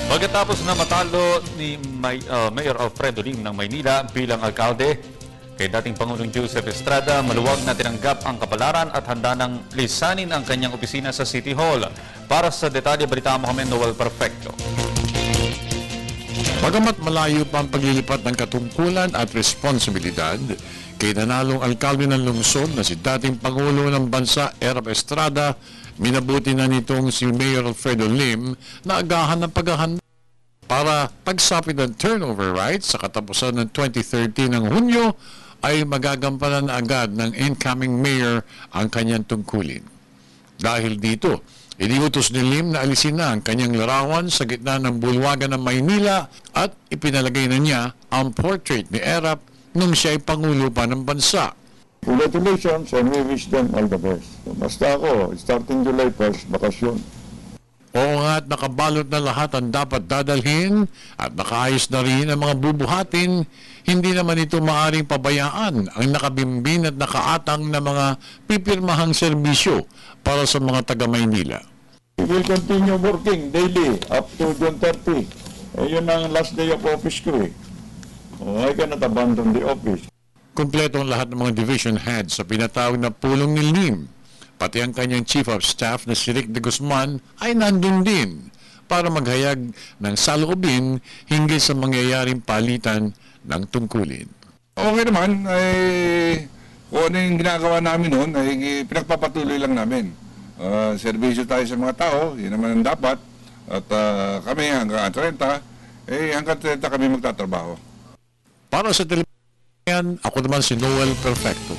Pagkatapos na matalo ni Mayor Alfredo Lim ng Maynila bilang alkalde, kay dating Pangulong Joseph Estrada, maluwag na tinanggap ang kapalaran at handa ng lisanin ang kanyang opisina sa City Hall. Para sa detalye, balita mo kami, Noel Perfecto. Bagamat malayo pa ang paglilipat ng katungkulan at responsibilidad, kay nanalong alkalde ng lungsod na si dating Pangulo ng Bansa, Erap Estrada, minabuti na nitong si Mayor Alfredo Lim na agahan ng paghahanda para pagsapit ng turnover rights sa katapusan ng 2013 ng Hunyo ay magagampanan na agad ng incoming mayor ang kanyang tungkulin. Dahil dito, iniutos ni Lim na alisin na ang kanyang larawan sa gitna ng bulwagan ng Maynila at ipinalagay na niya ang portrait ni Erap nung siya ay Pangulo pa ng bansa. Congratulations and we wish them all the best. Basta ako, starting July 1st, bakasyon. Oo nga at nakabalot na lahat ang dapat dadalhin at nakaayos na rin ang mga bubuhatin, hindi naman ito maaring pabayaan ang nakabimbin at nakaatang na mga pipirmahang serbisyo para sa mga taga-Maynila. We will continue working daily up to June 30. Yun ang last day of office ko eh. I cannot abandon the office. Kumpleto ang lahat ng mga division heads sa pinatawag na pulong ni Lim. Pati ang kanyang Chief of Staff na si Rick de Guzman ay nandun din para maghayag ng saloobin hinggil sa mangyayaring palitan ng tungkulin. Okay naman, kung ano yung ginagawa namin noon, ay pinagpapatuloy lang namin. Serbisyo tayo sa mga tao, yun naman ang dapat. At kami hanggang 30, hanggang 30 kami magtatrabaho. Para sa television, ako naman si Noel Perfecto.